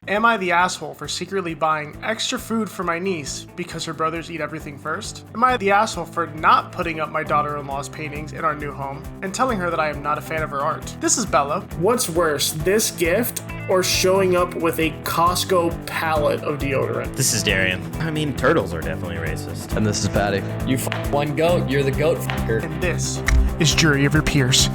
Am I the asshole for secretly buying extra food for my niece because her brothers eat everything first? Am I the asshole for not putting up my daughter-in-law's paintings in our new home and telling her that I am not a fan of her art? This is Bello. What's worse, this gift or showing up with a Costco pallet of deodorant? This is Darrien. I mean, turtles are definitely racist. And this is Paddy. You one goat, you're the goat fucker. And this is Jury of Your Peers.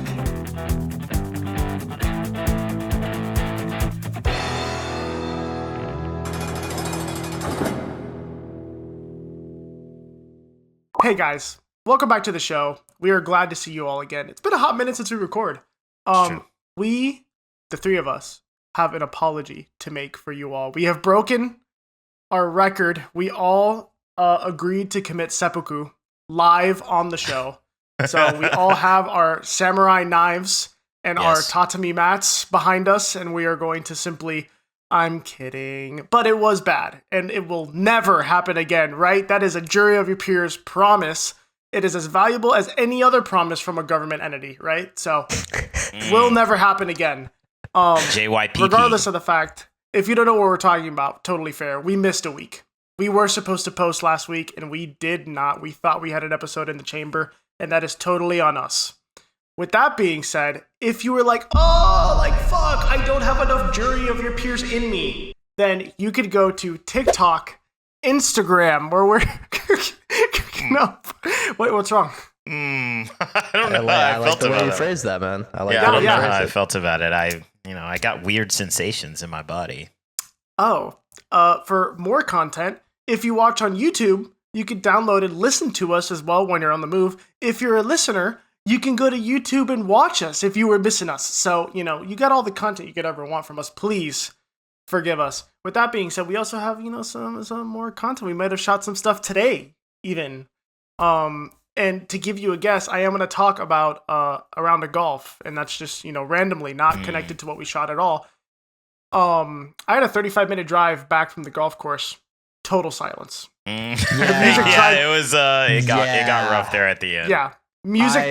Hey guys, welcome back to the show. We are glad to see you all again. It's been a hot minute since we record. We, the three of us, have an apology to make for you all. We have broken our record. We all agreed to commit seppuku live on the show. So we all have our samurai knives and our tatami mats behind us, and we are going to simply... I'm kidding, but it was bad, and it will never happen again, right? That is a Jury of Your Peers promise. It is as valuable as any other promise from a government entity, right? So, will never happen again. JYPP. Regardless of the fact, if you don't know what we're talking about, totally fair. We missed a week. We were supposed to post last week, and we did not. We thought we had an episode in the chamber, and that is totally on us. With that being said, if you were like, oh, like, fuck, I don't have enough Jury of Your Peers in me, then you could go to TikTok, Instagram, where we're... No. Wait, what's wrong? I don't know I how I like felt the way about you it. phrased that, man. I like I don't know yeah. how I felt about it. I got weird sensations in my body. Oh, for more content, if you watch on YouTube, you can download and listen to us as well when you're on the move. If you're a listener... you can go to YouTube and watch us if you were missing us. So, you got all the content you could ever want from us. Please forgive us. With that being said, we also have, some more content. We might have shot some stuff today, even. And to give you a guess, I am going to talk about a round of golf. And that's just, randomly, not connected to what we shot at all. I had a 35-minute drive back from the golf course. Total silence. It got rough there at the end. Yeah. Music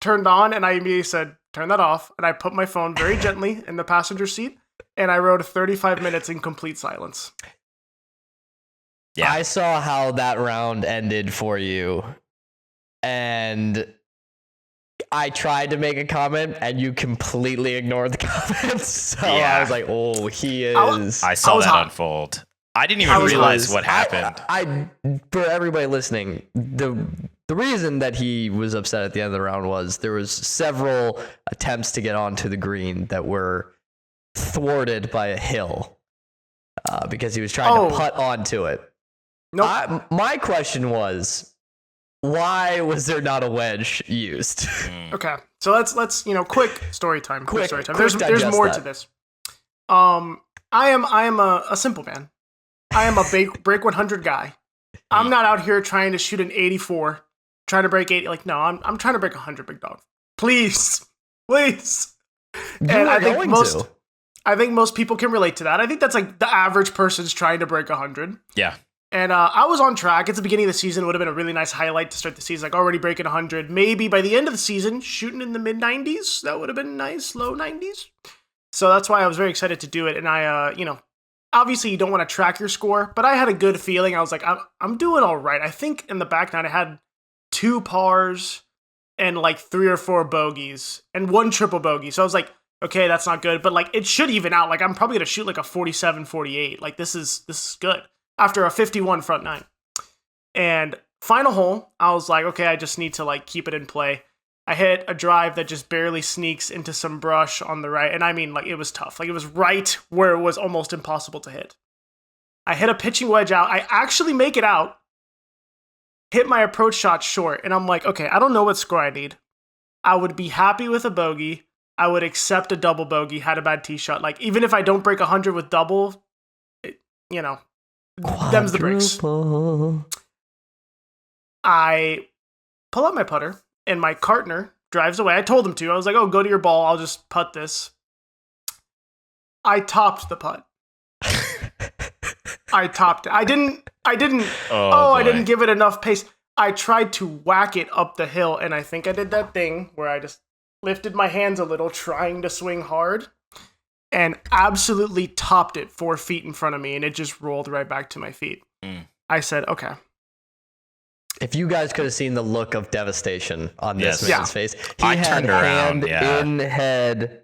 turned on, and I immediately said, turn that off. And I put my phone very gently in the passenger seat, and I rode 35 minutes in complete silence. Yeah. I saw how that round ended for you, and I tried to make a comment, and you completely ignored the comments. So I was like, oh, he is... I saw that unfold. I didn't even realize what happened. I for everybody listening, the reason that he was upset at the end of the round was there was several attempts to get onto the green that were thwarted by a hill because he was trying to putt onto it. Nope. My question was, why was there not a wedge used? Okay, so let's quick story time. Quick story time. There's more to this. I am a simple man. I am a break 100 guy. I'm not out here trying to shoot an 84, trying to break 80. Like, no, I'm trying to break 100, big dog. Please. And I think most people can relate to that. I think that's like the average person's trying to break 100. Yeah. And I was on track. It's the beginning of the season. It would have been a really nice highlight to start the season. Like already breaking 100. Maybe by the end of the season, shooting in the mid 90s. That would have been nice. Low 90s. So that's why I was very excited to do it. And I, obviously you don't want to track your score, but I had a good feeling. I was like, I'm doing all right. I think in the back nine I had 2 pars and like 3 or 4 bogeys and 1 triple bogey. So I was like, okay, that's not good, but like it should even out. Like I'm probably going to shoot like a 47, 48. Like this is good after a 51 front nine. And final hole, I was like, okay, I just need to like keep it in play. I hit a drive that just barely sneaks into some brush on the right. And I mean, like, it was tough. Like, it was right where it was almost impossible to hit. I hit a pitching wedge out. I actually make it out, hit my approach shot short. And I'm like, okay, I don't know what score I need. I would be happy with a bogey. I would accept a double bogey, had a bad tee shot. Like, even if I don't break 100 with double, them's the breaks. I pull out my putter. And my partner drives away. I told him to. I was like, oh, go to your ball. I'll just putt this. I topped the putt. I topped it. I didn't. I didn't give it enough pace. I tried to whack it up the hill, and I think I did that thing where I just lifted my hands a little, trying to swing hard. and absolutely topped it 4 feet in front of me, and it just rolled right back to my feet. I said, okay. If you guys could have seen the look of devastation on this man's face, he I had turned around, hand in head,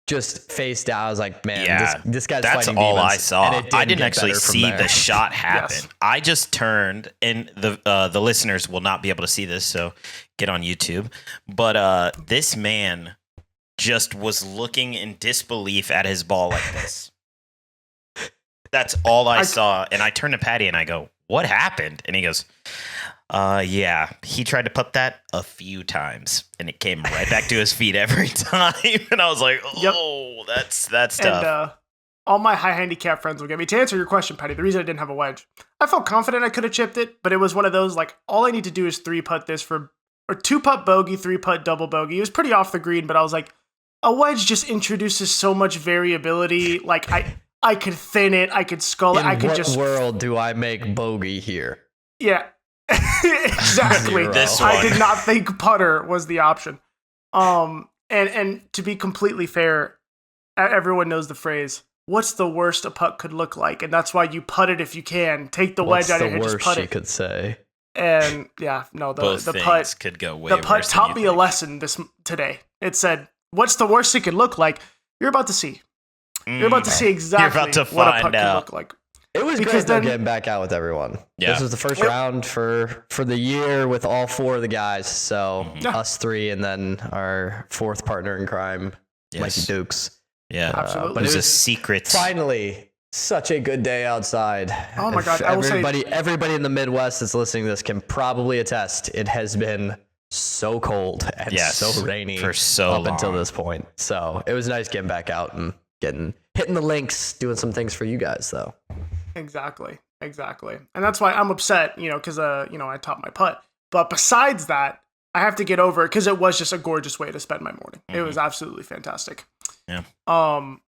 just face down. I was like, man, this guy's that's fighting all demons, I saw. and it I didn't get actually better from see there. the shot happen. Yes. I just turned, and the listeners will not be able to see this, so get on YouTube. But this man just was looking in disbelief at his ball like this. That's all I saw. And I turned to Paddy and I go, what happened? And he goes, yeah, he tried to putt that a few times and it came right back to his feet every time. And I was like, oh, that's tough. And all my high handicap friends will get me. To answer your question, Paddy, the reason I didn't have a wedge, I felt confident I could have chipped it, but it was one of those, like, all I need to do is 3-putt this or 2-putt bogey, 3-putt double bogey. It was pretty off the green, but I was like, a wedge just introduces so much variability. Like, I could thin it, I could skull it, I could just... In what world do I make bogey here? Yeah, exactly. This I one. did not think putter was the option. And to be completely fair, everyone knows the phrase, what's the worst a putt could look like? And that's why you putt it if you can. Take the wedge out of it and just putt it. What's the worst she could say? And yeah, no, Both the things putt could go way the putt worse taught than me you a think. lesson today. It said, what's the worst it could look like? You're about to see. You're about to see exactly about to what a putt find could out. look like. It was Because great though, then- getting back out with everyone. Yeah. This was the first round for the year with all 4 of the guys. So Yeah. us 3 and then our 4th partner in crime, Mikey Yes. Dukes. Yeah. Absolutely. But It was it a was secret. finally such a good day outside. Oh my God, If I will say- everybody in the Midwest that's listening to this can probably attest. It has been so cold and Yes, so rainy for so up until long. this point. So it was nice getting back out and hitting the links, doing some things for you guys though. Exactly. And that's why I'm upset, because, I topped my putt. But besides that, I have to get over it because it was just a gorgeous way to spend my morning. It was absolutely fantastic. Yeah.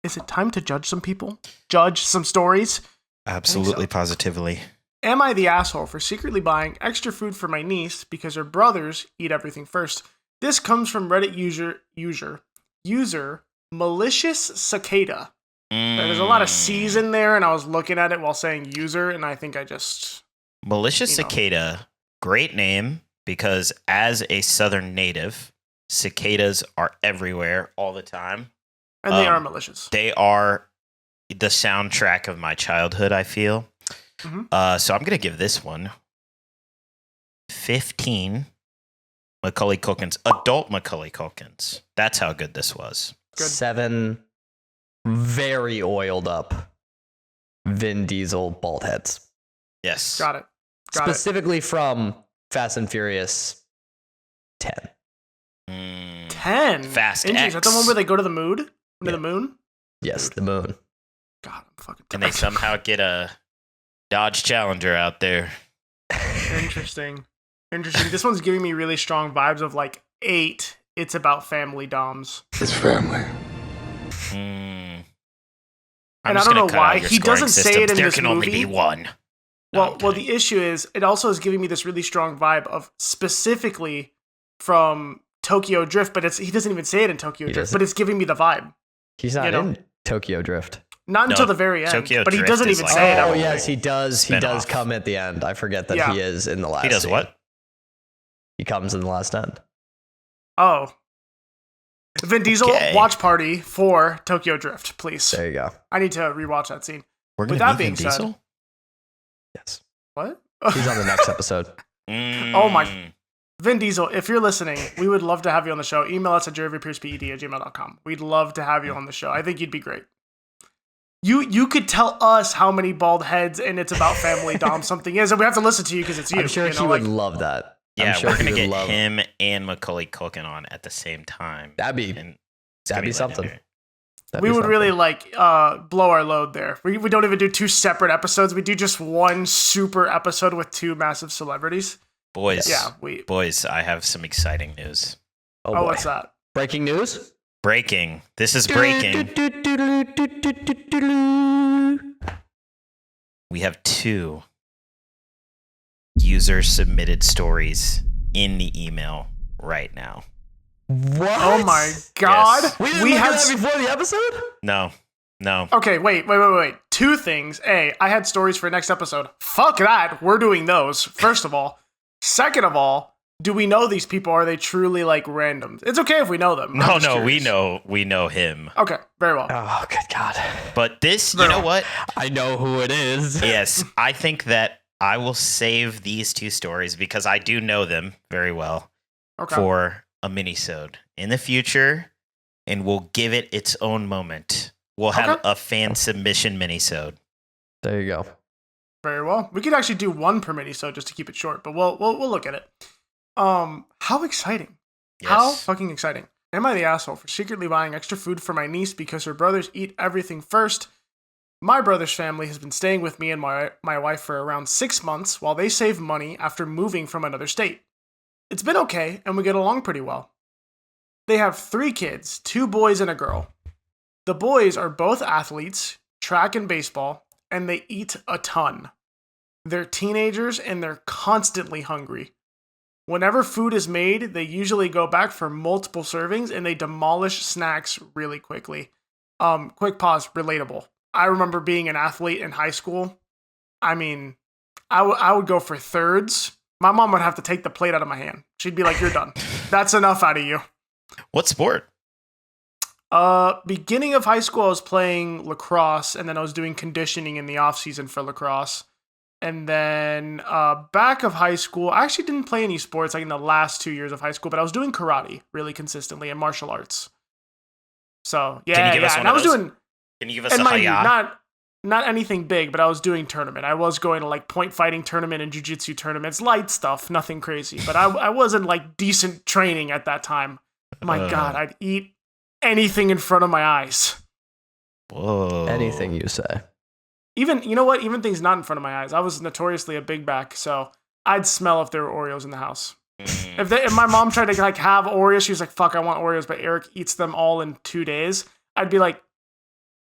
Is it time to judge some people? Judge some stories? Absolutely, positively. Am I the asshole for secretly buying extra food for my niece because her brothers eat everything first? This comes from Reddit user malicious cicada. There's a lot of C's in there, and I was looking at it while saying user, and I think I just... Malicious you know. cicada, great name, because as a southern native, cicadas are everywhere all the time. And they are malicious. They are the soundtrack of my childhood, I feel. Mhm. So I'm going to give this one 15 Macaulay Culkins, adult Macaulay Culkins. That's how good this was. Good. 7 very oiled up Vin Diesel bald heads. Yes. Got it. Specifically from Fast and Furious 10. 10? Fast Injuries. Is that the X. one where they go to the moon? Yeah. The moon? Yes, the moon. God, I'm fucking And they tired. somehow get a Dodge Challenger out there. Interesting. This one's giving me really strong vibes of like 8. It's about family doms. It's family. I'm And I just don't gonna know cut why. out your He doesn't scoring say it systems. in There this can only movie. be one. No, Well, I'm well, kidding. the issue is it also is giving me this really strong vibe of specifically from Tokyo Drift, but he doesn't even say it in Tokyo He Drift, doesn't. but it's giving me the vibe. He's not You know? in Tokyo Drift. Not No, until the very end, Tokyo but he Drift doesn't is even like- say it. Oh out. yes, he does. He does Spin-off. come at the end. I forget that Yeah. he is in the last. He does scene. what? He comes in the last end. Oh. Vin Diesel, Okay. watch party for Tokyo Drift, please. There you go. I need to rewatch that scene. We're With gonna that meet being Vin said- Diesel? Yes, What? he's on the next episode. Oh my- Vin Diesel, if you're listening, we would love to have you on the show. Email us at jerrypierceped@gmail.com. We'd love to have you on the show. I think you'd be great. You could tell us how many bald heads and it's about family dom something is, and we have to listen to you because it's you. I'm sure you know, he like, would love that. Yeah, I'm sure we're he gonna would get love him and Macaulay Culkin on at the same time. That'd be And it's gonna be something. legendary. that'd we be would something. really blow our load there. We don't even do 2 separate episodes. We do just one super episode with 2 massive celebrities. Boys, Yeah, boys, I have some exciting news. Oh, oh, boy. what's that? Breaking news. Breaking. This is breaking. We have 2 user submitted stories in the email right now. What? Oh my god. Yes. We didn't We look had at that before the episode? No. Okay, wait. Two things. A, I had stories for next episode. Fuck that. We're doing those, first of all. Second of all, do we know these people? Are they truly like randoms? It's okay if we know them. No, we know him. Okay, very well. Oh, good God. But this, you know what? I know who it is. Yes, I think that I will save these two stories because I do know them very well Okay. for a mini-sode in the future, and we'll give it its own moment. We'll have Okay. a fan submission mini-sode. There you go. Very well. We could actually do one per mini, so just to keep it short, but we'll look at it. How exciting. How Yes. fucking exciting. Am I the asshole for secretly buying extra food for my niece because her brothers eat everything first? My brother's family has been staying with me and my wife for around 6 months while they save money after moving from another state. It's been okay, and we get along pretty well. They have 3 kids, 2 boys and a girl. The boys are both athletes, track and baseball, and they eat a ton. They're teenagers and they're constantly hungry. Whenever food is made, they usually go back for multiple servings and they demolish snacks really quickly. Quick pause, relatable. I remember being an athlete in high school. I mean, I would go for thirds. My mom would have to take the plate out of my hand. She'd be like, "You're done. That's enough out of you." What sport? Beginning of high school, I was playing lacrosse, and then I was doing conditioning in the off season for lacrosse. And then back of high school, I actually didn't play any sports like in the last 2 years of high school, but I was doing karate really consistently and martial arts. So yeah, Can you give us yeah. one And I of was those? doing, Can you give us and a mind you, hi-ya? not anything big, but I was doing tournament. I was going to like point fighting tournament and jiu-jitsu tournaments, light stuff, nothing crazy. But I wasn't like decent training at that time. My God, I'd eat anything in front of my eyes. Whoa. Anything you say. Even, you know what? Even things not in front of my eyes. I was notoriously a big back, so I'd smell if there were Oreos in the house. If my mom tried to like have Oreos, she was like, "Fuck, I want Oreos," but Eric eats them all in 2 days. I'd be like,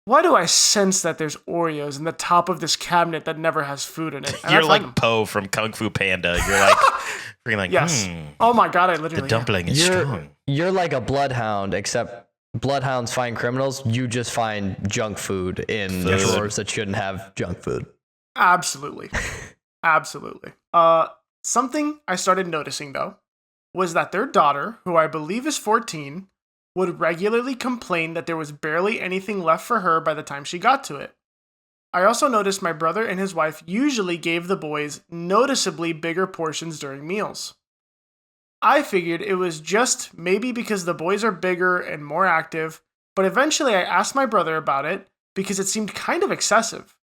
"Why do I sense that there's Oreos in the top of this cabinet that never has food in it?" And You're I'd find like them. Poe from Kung Fu Panda. You're like, Yes. Oh my God, I the literally am. dumpling is strong. You're like a bloodhound, except bloodhounds find criminals. You just find junk food in Food. drawers that shouldn't have junk food. Absolutely. Absolutely. Something I started noticing though was that their daughter, who I believe is 14, would regularly complain that there was barely anything left for her by the time she got to it. I also noticed my brother and his wife usually gave the boys noticeably bigger portions during meals. I figured it was just maybe because the boys are bigger and more active, but eventually I asked my brother about it because it seemed kind of excessive.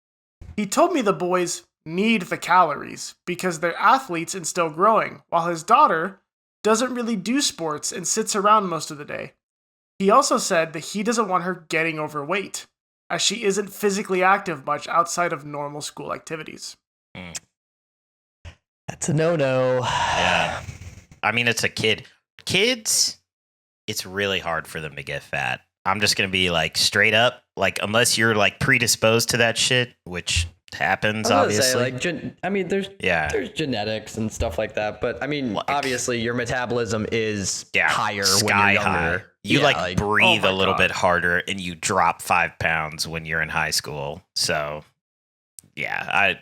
He told me the boys need the calories because they're athletes and still growing, while his daughter doesn't really do sports and sits around most of the day. He also said that he doesn't want her getting overweight, as she isn't physically active much outside of normal school activities. That's a no-no. Yeah. I mean, it's a kid. Kids, it's really hard for them to get fat. I'm just going to be like straight up, like unless you're like predisposed to that shit, which happens, I was gonna obviously. say, there's Yeah. there's genetics and stuff like that, but I mean, Like- obviously your metabolism is Yeah, higher when sky you're high. younger. You Yeah, like breathe oh a my little God. bit harder and you drop 5 pounds when you're in high school. So, yeah,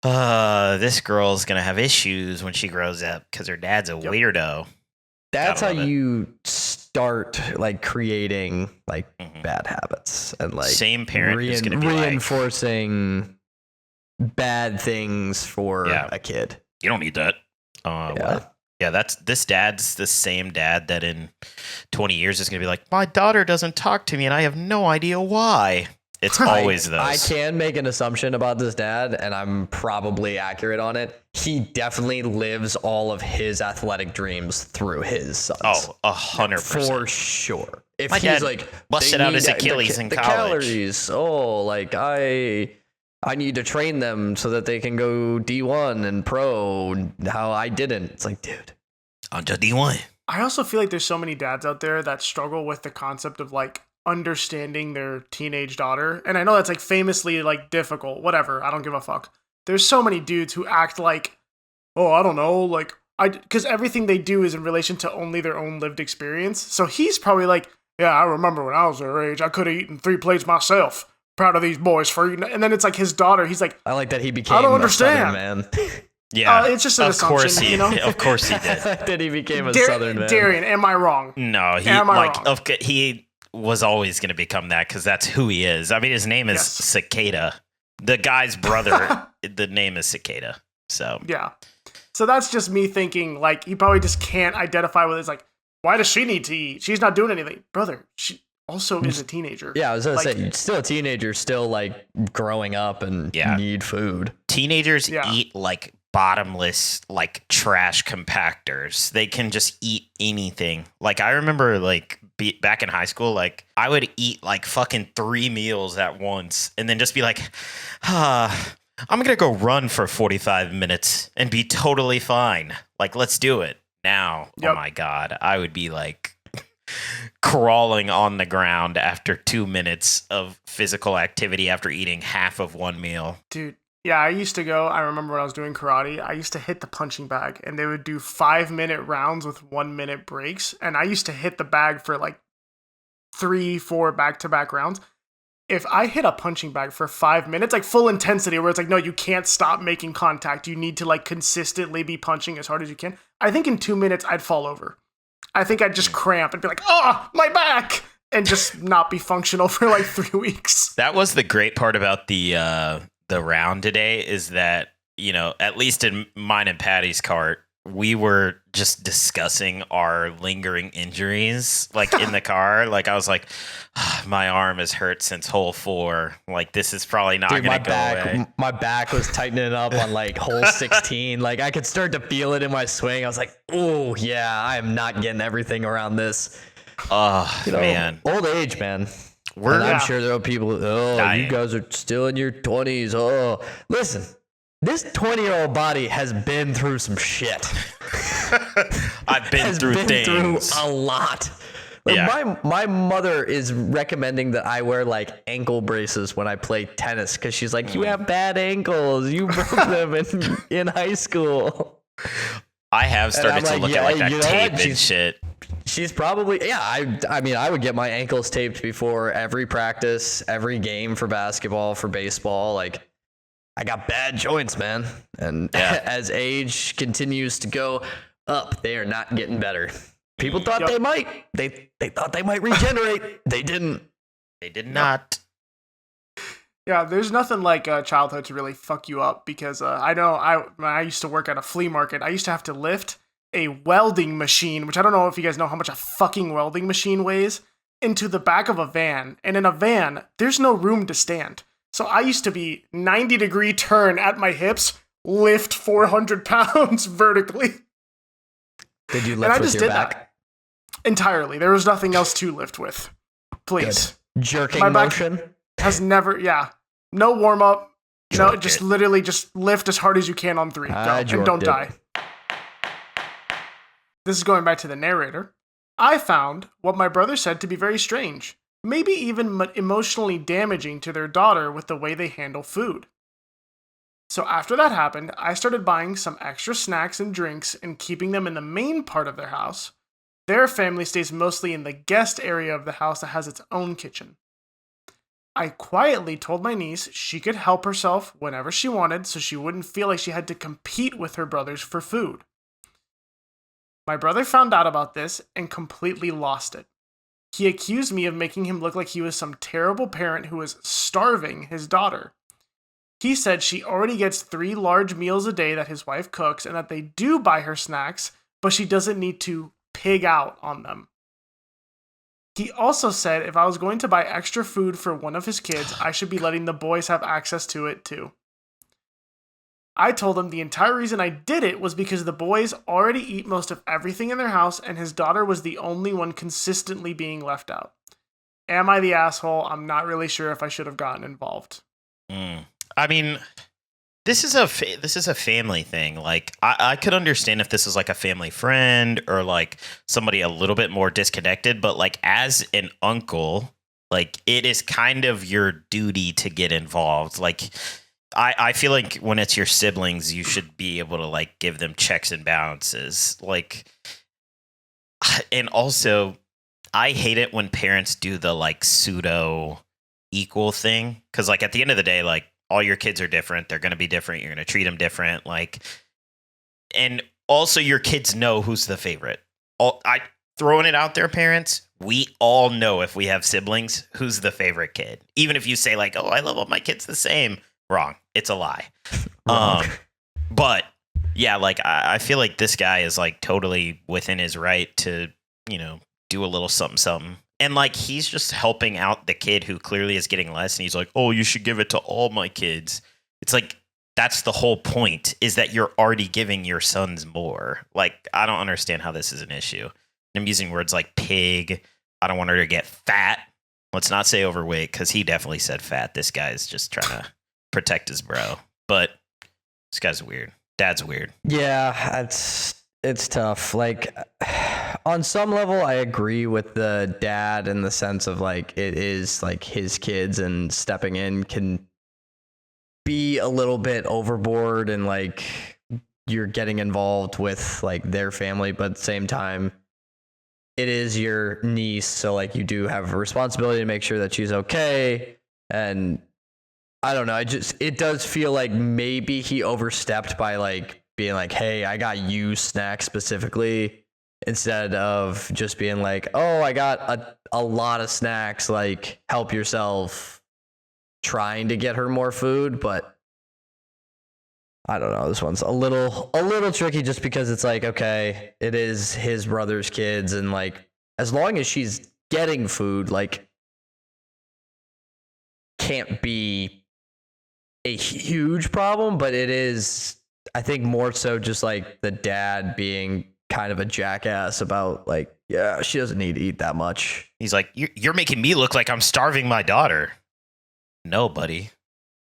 this girl's gonna have issues when she grows up because her dad's a Yep. weirdo. That's how Gotta love it. you start like creating like Mhm. bad habits and like Same parent is gonna be like, reinforcing bad things for Yeah. a kid. you don't need that. Yeah. What? Yeah, this dad's the same dad that in 20 years is gonna be like, my daughter doesn't talk to me and I have no idea why. It's always those. I can make an assumption about this dad, and I'm probably accurate on it. He definitely lives all of his athletic dreams through his sons. Oh, 100%. for sure. If My he's dad like busted they out his need Achilles in the college. calories. Oh, like I need to train them so that they can go D1 and pro. How I didn't. It's like, dude. On to D1. I also feel like there's so many dads out there that struggle with the concept of like understanding their teenage daughter. And I know that's like famously like difficult, whatever. I don't give a fuck. There's so many dudes who act like, "Oh, I don't know, like because everything they do is in relation to only their own lived experience. So he's probably like, yeah, I remember when I was their age, I could have eaten 3 plates myself. Proud of these boys for eating. And then it's like his daughter. He's like, I like that he became I don't a understand. Southern man. Yeah, it's just an assumption, you know? Of course he did. That he became a Southern man. Darrien, am I wrong? No, he was always going to become that because that's who he is. I mean, his name is Cicada. The guy's brother, the name is Cicada. So yeah. So that's just me thinking, like, he probably just can't identify with it. It's like, why does she need to eat? She's not doing anything. Brother, she also is a teenager. Yeah, I was going to say, still a teenager, still, like, growing up and need food. Teenagers eat, like, bottomless, like, trash compactors. They can just eat anything. Like, I remember, like, back in high school, like, I would eat, like, fucking 3 meals at once and then just be like, I'm going to go run for 45 minutes and be totally fine. Like, let's do it now. Oh my God. I would be like crawling on the ground after 2 minutes of physical activity after eating half of one meal. Dude, yeah, I remember when I was doing karate, I used to hit the punching bag and they would do 5-minute rounds with 1-minute breaks. And I used to hit the bag for like 3-4 back-to-back rounds. If I hit a punching bag for 5 minutes, like full intensity, where it's like, no, you can't stop making contact. You need to like consistently be punching as hard as you can. I think in 2 minutes, I'd fall over. I think I'd just cramp and be like, oh, my back, and just not be functional for like 3 weeks. That was the great part about the round today is that, you know, at least in mine and Paddy's cart, we were just discussing our lingering injuries, like in the car. Like I was like, my arm has hurt since hole 4. Like this is probably not going to go away. My back was tightening up on like hole 16. Like I could start to feel it in my swing. I was like, oh yeah, I am not getting everything around this. Oh, you know, man. Old age, man. I'm sure there are people, you guys are still in your 20s. Oh, listen. This 20-year-old body has been through some shit. I've been through things. A lot. Like my mother is recommending that I wear like ankle braces when I play tennis because she's like, you have bad ankles. You broke them in high school. I have started to look at like that tape and shit. She's probably, I mean, I would get my ankles taped before every practice, every game for basketball, for baseball. Like, I got bad joints, man. And as age continues to go up, they are not getting better. People thought they might. They thought they might regenerate. They didn't. They did not. Yeah, there's nothing like childhood to really fuck you up because I know when I used to work at a flea market, I used to have to lift a welding machine, which I don't know if you guys know how much a fucking welding machine weighs, into the back of a van. And in a van, there's no room to stand. So I used to be 90-degree turn at my hips, lift 400 pounds vertically. Did you lift with your back? That entirely. There was nothing else to lift with. Please. Good. Jerking my motion? Back has never, no warm up. No, just literally just lift as hard as you can on 3. Go, and don't die. This is going back to the narrator. I found what my brother said to be very strange. Maybe even emotionally damaging to their daughter with the way they handle food. So after that happened, I started buying some extra snacks and drinks and keeping them in the main part of their house. Their family stays mostly in the guest area of the house that has its own kitchen. I quietly told my niece she could help herself whenever she wanted so she wouldn't feel like she had to compete with her brothers for food. My brother found out about this and completely lost it. He accused me of making him look like he was some terrible parent who was starving his daughter. He said she already gets 3 large meals a day that his wife cooks and that they do buy her snacks, but she doesn't need to pig out on them. He also said if I was going to buy extra food for one of his kids, I should be letting the boys have access to it too. I told him the entire reason I did it was because the boys already eat most of everything in their house and his daughter was the only one consistently being left out. Am I the asshole? I'm not really sure if I should have gotten involved. I mean, this is a family thing. Like, I could understand if this is like a family friend or like somebody a little bit more disconnected, but like as an uncle, like it is kind of your duty to get involved. Like, I feel like when it's your siblings, you should be able to like give them checks and balances. Like, and also, I hate it when parents do the like pseudo equal thing. Cause like at the end of the day, like all your kids are different. They're going to be different. You're going to treat them different. Like, and also your kids know who's the favorite. I throwing it out there, parents. We all know if we have siblings, who's the favorite kid. Even if you say like, oh, I love all my kids the same. Wrong. It's a lie. But yeah, like I feel like this guy is like totally within his right to, you know, do a little something, something. And like, he's just helping out the kid who clearly is getting less. And he's like, oh, you should give it to all my kids. It's like, that's the whole point, is that you're already giving your sons more. Like, I don't understand how this is an issue. I'm using words like pig. I don't want her to get fat. Let's not say overweight, because he definitely said fat. This guy's just trying to protect his bro. But this guy's weird. Dad's weird. Yeah, it's tough. Like, on some level, I agree with the dad in the sense of like, it is like his kids, and stepping in can be a little bit overboard, and like you're getting involved with like their family, but at the same time, it is your niece, so like you do have a responsibility to make sure that she's okay. And I don't know, it does feel like maybe he overstepped by like being like, hey, I got you snacks specifically, instead of just being like, oh, I got a lot of snacks, like help yourself, trying to get her more food. But I don't know, this one's a little tricky, just because it's like, okay, it is his brother's kids, and like as long as she's getting food, like can't be a huge problem. But it is, I think, more so just like the dad being kind of a jackass about like, yeah, she doesn't need to eat that much. He's like, you're making me look like I'm starving my daughter. No, buddy.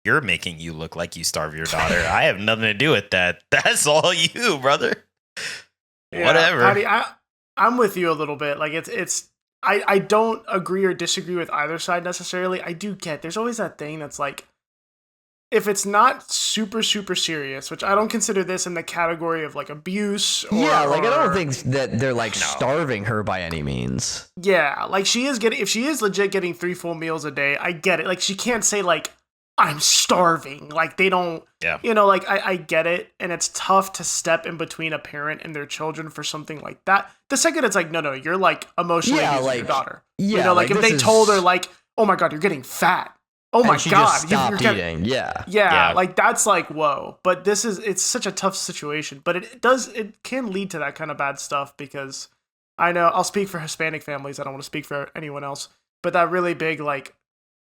You're making you look like you starve your daughter. I have nothing to do with that. That's all you, brother. Yeah, whatever. Paddy, I'm with you a little bit. Like I don't agree or disagree with either side necessarily. I do get, there's always that thing that's like, if it's not super, super serious, which I don't consider this in the category of like abuse. Yeah, like I don't think that they're like starving her by any means. Yeah, like if she is legit getting 3 full meals a day, I get it. Like she can't say like, I'm starving. Like they don't, you know, like I get it. And it's tough to step in between a parent and their children for something like that. The second it's like, no, you're like emotionally abusing like, your daughter. Yeah, you know, like if they told her like, oh my God, you're getting fat. Oh my she God. Just stopped eating. Yeah. Like that's like, whoa. But it's such a tough situation, but it can lead to that kind of bad stuff, because I know I'll speak for Hispanic families. I don't want to speak for anyone else, but that really big, like,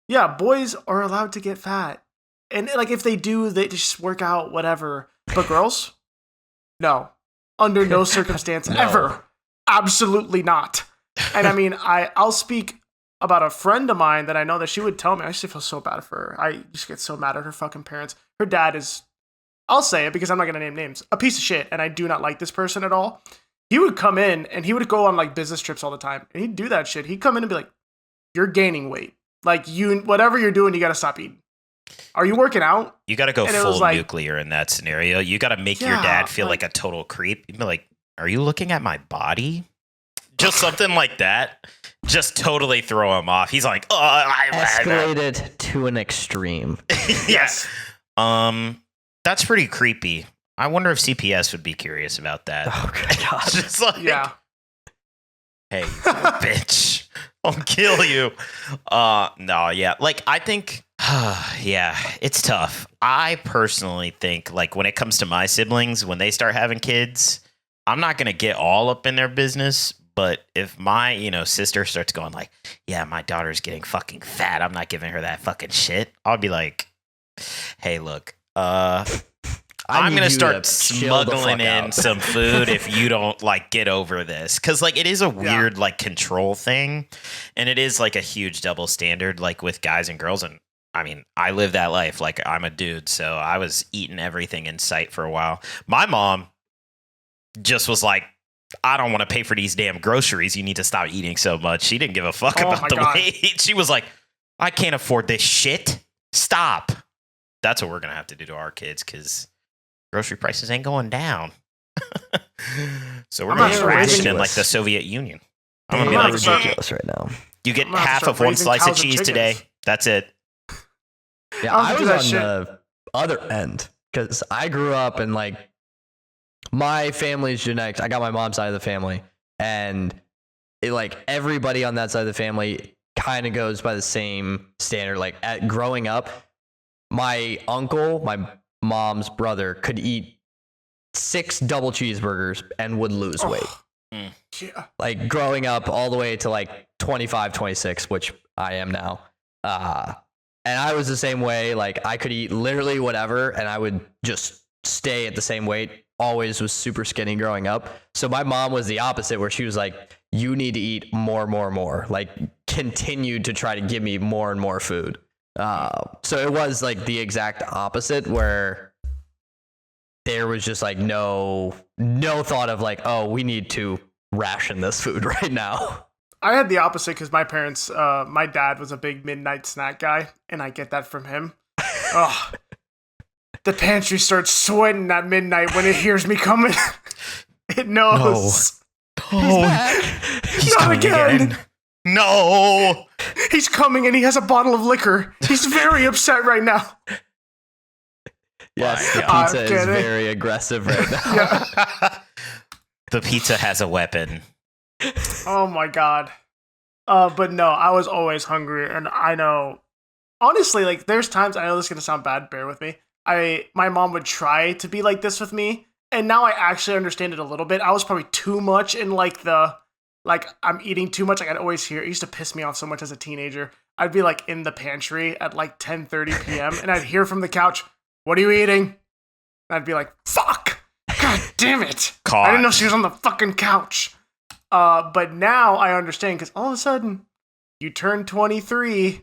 yeah, boys are allowed to get fat. And like, if they do, they just work out, whatever. But girls, no, under no circumstance ever. Absolutely not. And I mean, I'll speak about a friend of mine that I know that she would tell me, I used to feel so bad for her. I just get so mad at her fucking parents. Her dad is, I'll say it because I'm not going to name names, a piece of shit. And I do not like this person at all. He would come in and he would go on like business trips all the time. And he'd do that shit. He'd come in and be like, you're gaining weight. Like whatever you're doing, you got to stop eating. Are you working out? You got to go full nuclear in that scenario. You got to make your dad feel like a total creep. You'd be like, are you looking at my body? Just something like that. Just totally throw him off. He's like, oh, escalated to an extreme. Yes. That's pretty creepy. I wonder if CPS would be curious about that. Oh God. Just like, yeah. Hey, you bitch. I'll kill you. No, yeah. Like, I think, yeah, it's tough. I personally think, like, when it comes to my siblings, when they start having kids, I'm not going to get all up in their business. But if my, sister starts going like, yeah, my daughter's getting fucking fat, I'm not giving her that fucking shit, I'll be like, hey, look, I'm going to start smuggling in some food if you don't like get over this. Cause like, it is a weird like control thing. And it is like a huge double standard, like with guys and girls. And I mean, I live that life. Like I'm a dude. So I was eating everything in sight for a while. My mom just was like, I don't want to pay for these damn groceries. You need to stop eating so much. She didn't give a fuck about the weight. She was like, I can't afford this shit. Stop. that's what we're gonna have to do to our kids because grocery prices ain't going down. So we're I'm gonna not be sure rationing like ridiculous. the Soviet Union. I'm They gonna be are like, ridiculous right now. you get I'm gonna have to half start of one raising slice of cows and cheese today. chickens. That's it. Yeah, I I don't was do on that shit. the other end because I grew up in like my family's genetics. I got my mom's side of the family, and it like everybody on that side of the family kind of goes by the same standard. Like at growing up, my uncle, my mom's brother, could eat 6 double cheeseburgers and would lose weight. Yeah. Like growing up all the way to like 25, 26, which I am now. And I was the same way. Like I could eat literally whatever and I would just stay at the same weight. Always was super skinny growing up. So my mom was the opposite, where she was like, you need to eat more. Like continued to try to give me more and more food. So it was like the exact opposite, where there was just like no thought of like, oh, we need to ration this food right now. I had the opposite because my parents, my dad was a big midnight snack guy, and I get that from him. Oh, the pantry starts sweating at midnight when it hears me coming. It knows. He's Not coming again. No. He's coming and he has a bottle of liquor. He's very upset right now. Yes, the I'm pizza is kidding. very aggressive right now. Yeah. The pizza has a weapon. Oh my god. But no, I was always hungry, and I know, honestly, like there's times, I know this is gonna sound bad, bear with me. My mom would try to be like this with me, and now I actually understand it a little bit. I was probably too much in like I'm eating too much. Like I'd always hear, it used to piss me off so much as a teenager. I'd be like in the pantry at like 10:30 p.m. and I'd hear from the couch, "What are you eating?" And I'd be like, "Fuck! God damn it! Caught. I didn't know she was on the fucking couch." But now I understand, because all of a sudden you turn 23,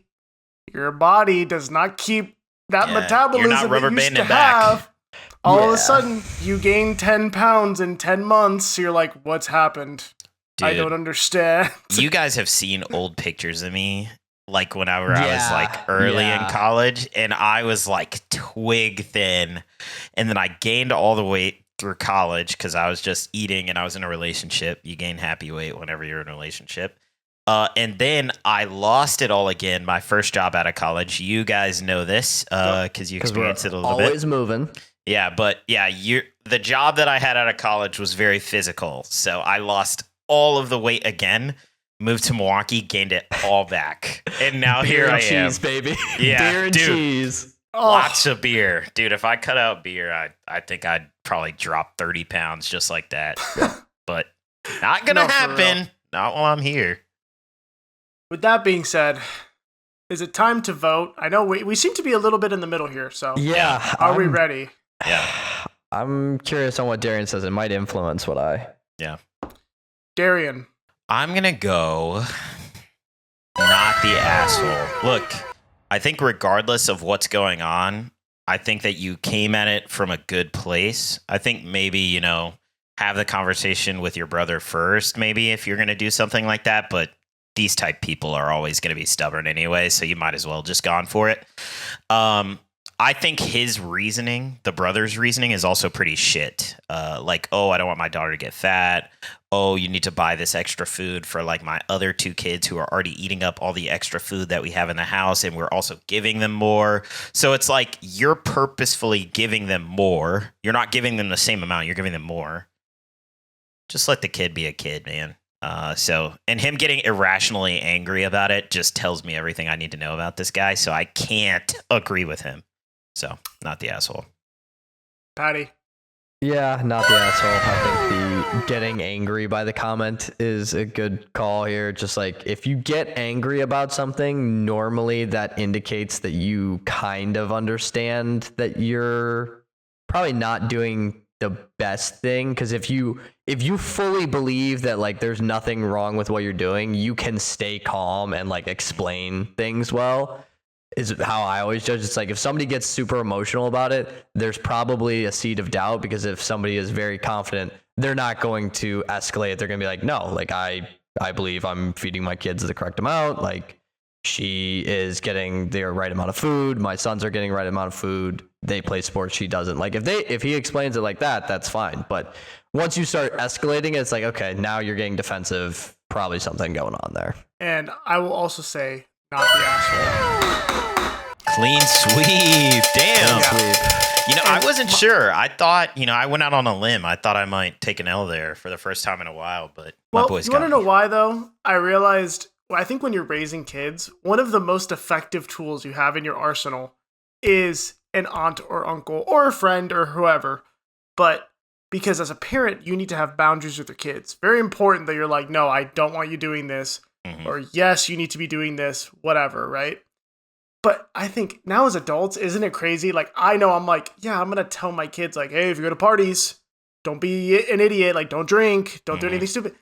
your body does not keep that Yeah, metabolism you're not rubber it used banding to back. have. All of Yeah. a sudden you gain 10 pounds in 10 months. You're like, what's happened? I Dude. don't understand. You guys have seen old pictures of me, like whenever I was Yeah, like early yeah. in college, and I was like twig thin, and then I gained all the weight through college because I was just eating and I was in a relationship. You gain happy weight whenever you're in a relationship. And then I lost it all again. My first job out of college. You guys know this because you Because we're experienced it a little bit. always moving. Yeah, but yeah, the job that I had out of college was very physical. So I lost all of the weight again, moved to Milwaukee, gained it all back. And now Beer here and I am. cheese, baby. Yeah, Beer and dude. cheese. Oh, Lots of beer. Dude, if I cut out beer, I think I'd probably drop 30 pounds just like that. But not going to No, for happen. real. Not while I'm here. with that being said, is it time to vote? I know we seem to be a little bit in the middle here, so Yeah. are we ready? Yeah. I'm curious on what Darrien says. It might influence what I. Darrien. I'm going to go not the asshole. Look, I think regardless of what's going on, I think that you came at it from a good place. I think maybe, have the conversation with your brother first, maybe if you're going to do something like that. But these type people are always going to be stubborn anyway, so you might as well just gone for it. I think his reasoning, the brother's reasoning, is also pretty shit. Like, oh, I don't want my daughter to get fat. Oh, you need to buy this extra food for like my other 2 kids who are already eating up all the extra food that we have in the house, and we're also giving them more. So it's like you're purposefully giving them more. You're not giving them the same amount. You're giving them more. Just let the kid be a kid, man. And him getting irrationally angry about it just tells me everything I need to know about this guy. So I can't agree with him. So not the asshole. Paddy. Yeah, not the asshole. I think the getting angry by the comment is a good call here. Just like if you get angry about something, normally that indicates that you kind of understand that you're probably not doing the best thing. Because if you fully believe that like there's nothing wrong with what you're doing, you can stay calm and like explain things well. Is how I always judge. It's like if somebody gets super emotional about it, there's probably a seed of doubt, because if somebody is very confident, they're not going to escalate. They're going to be like, no, like I believe I'm feeding my kids the correct amount. Like she is getting the right amount of food. My sons are getting the right amount of food. They play sports. She doesn't. Like if he explains it like that, that's fine. But once you start escalating it, it's like, okay, now you're getting defensive. Probably something going on there. And I will also say, not the asshole. Clean sweep. Damn. Sweep. You know, I wasn't sure. I thought, I went out on a limb. I thought I might take an L there for the first time in a while, but my boys you got want to know me. why, though? I realized, I think when you're raising kids, one of the most effective tools you have in your arsenal is an aunt or uncle or a friend or whoever. But because as a parent, you need to have boundaries with your kids. Very important that you're like, no, I don't want you doing this. Mhm. Or yes, you need to be doing this, whatever, right? But I think now as adults, isn't it crazy? Like, I know I'm like, yeah, I'm going to tell my kids, like, hey, if you go to parties, don't be an idiot. Like, don't drink. Don't do anything stupid.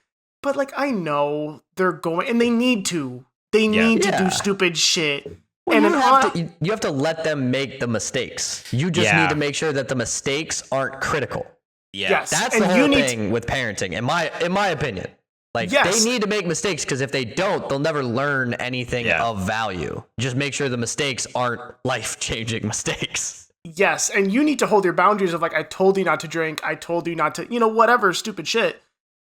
But, like, I know they're going, and they need to. They need to do stupid shit. Well, And you have to let them make the mistakes. You just need to make sure that the mistakes aren't critical. Yeah. Yes. That's And the you whole need thing with parenting, in my opinion. Like, Yes. they need to make mistakes, because if they don't, they'll never learn anything of value. Just make sure the mistakes aren't life-changing mistakes. Yes, and you need to hold your boundaries of, like, I told you not to drink, I told you not to, whatever stupid shit.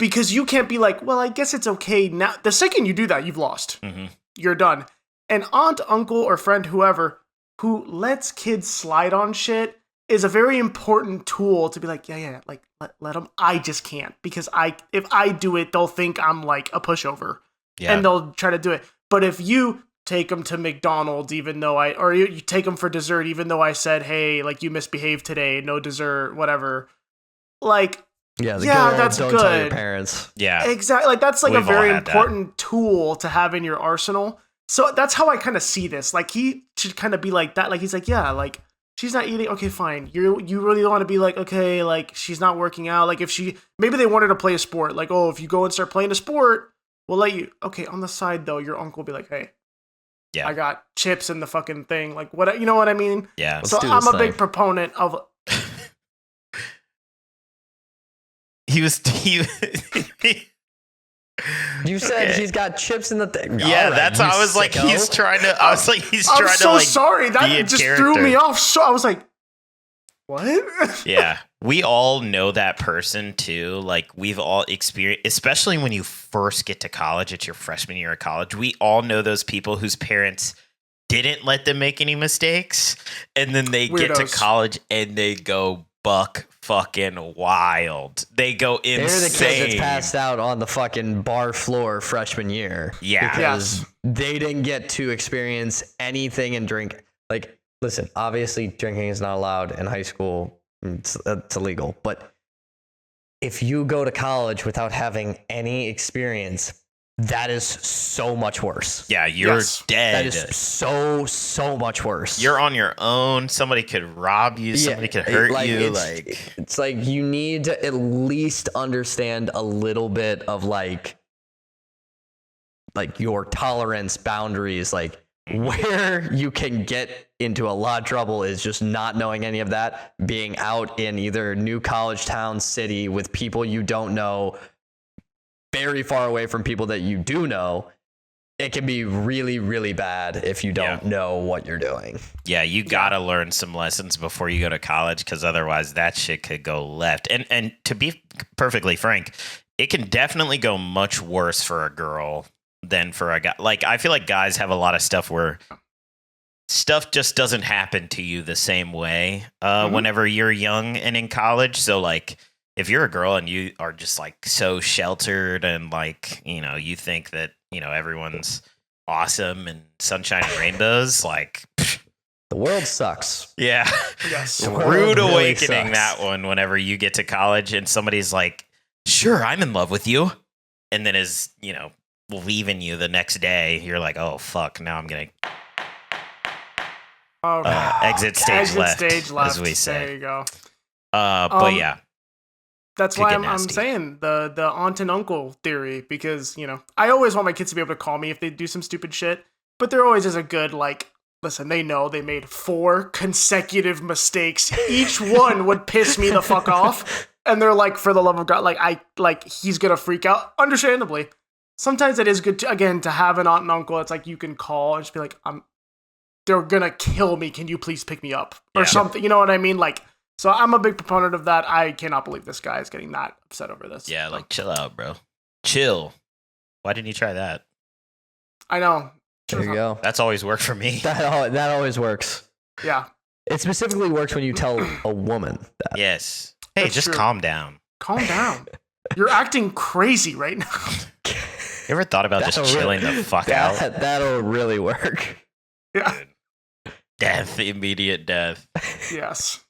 Because you can't be like, well, I guess it's okay now. The second you do that, you've lost. Mm-hmm. You're done. An aunt, uncle, or friend, whoever, who lets kids slide on shit is a very important tool to be like, like, let them. I just can't, because if I do it, they'll think I'm like a pushover, and they'll try to do it. But if you take them to McDonald's, even though or you take them for dessert, even though I said, hey, like, you misbehaved today, no dessert, whatever. Like, that's don't good. tell your parents. Yeah. Exactly. Like, that's like We've a very all had that. important tool to have in your arsenal. So that's how I kind of see this. Like, he should kind of be like that. Like, he's like, yeah, like, she's not eating. Okay, fine. You really want to be like, okay, like, she's not working out. Like, if maybe they want her to play a sport. Like, oh, if you go and start playing a sport, we'll let you. Okay, on the side, though, your uncle will be like, hey, I got chips in the fucking thing. Like, what, you know what I mean? Yeah. So I'm a big proponent of. You said she's got chips in the thing. Yeah, that's how I was like, he's trying to. I was like, he's I'm trying so to like. sorry. That just threw me off. So I was like, what? Yeah, we all know that person too. Like, we've all experienced, especially when you first get to college. It's your freshman year of college. We all know those people whose parents didn't let them make any mistakes, and then they get to college and they go buck fucking wild. They go insane. They're the kids that passed out on the fucking bar floor freshman year. Yeah. Because they didn't get to experience anything and drink. Like, listen, obviously drinking is not allowed in high school. It's illegal. But if you go to college without having any experience, that is so much worse. Yeah, you're dead. That is so much worse. You're on your own. Somebody could rob you. Somebody could hurt you. It's like you need to at least understand a little bit of like your tolerance boundaries. Like, where you can get into a lot of trouble is just not knowing any of that. Being out in either new college town, city with people you don't know, very far away from people that you do know. It can be really, really bad if you don't know what you're doing. Yeah, you gotta learn some lessons before you go to college, because otherwise that shit could go left. And to be perfectly frank, it can definitely go much worse for a girl than for a guy. Like, I feel like guys have a lot of stuff where stuff just doesn't happen to you the same way whenever you're young and in college. So, like, if you're a girl and you are just like so sheltered and like, you think that, everyone's awesome and sunshine and rainbows, like, the world sucks. Yeah. Yes. Rude really awakening, sucks. that one, whenever you get to college and somebody's like, sure, I'm in love with you. And then is, leaving you the next day. You're like, oh, fuck. Now I'm going to exit stage left, as we say. There you go. But yeah. That's Could why get I'm nasty. saying the aunt and uncle theory, because, I always want my kids to be able to call me if they do some stupid shit, but there always is a good, like, listen, they know they made 4 consecutive mistakes. Each one would piss me the fuck off. And they're like, for the love of God, he's going to freak out. Understandably. sometimes it is good to have an aunt and uncle. It's like you can call and just be like, they're gonna kill me. Can you please pick me up or something? You know what I mean? Like, so I'm a big proponent of that. I cannot believe this guy is getting that upset over this. Yeah, like chill out, bro. Chill. Why didn't you try that? I know. There you go. That's always worked for me. That always works. Yeah. It specifically works when you tell a woman that. Yes. Hey, That's just true. calm down. Calm down. You're acting crazy right now. You ever thought about just chilling the fuck out? That'll really work. Yeah. Death, immediate death. Yes.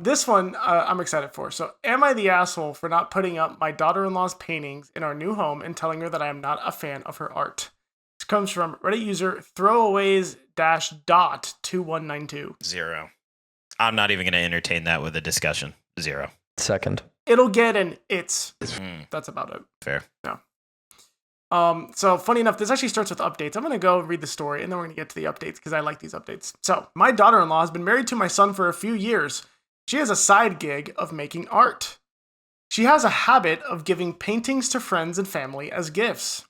This one I'm excited for. So, am I the asshole for not putting up my daughter-in-law's paintings in our new home and telling her that I am not a fan of her art? This comes from Reddit user throwaways-dot2192. 0. I'm not even going to entertain that with a discussion. 0. Second. It'll get an it's. Mm, That's about it. fair. So funny enough, this actually starts with updates. I'm going to go read the story and then we're going to get to the updates because I like these updates. So my daughter-in-law has been married to my son for a few years. She has a side gig of making art. She has a habit of giving paintings to friends and family as gifts.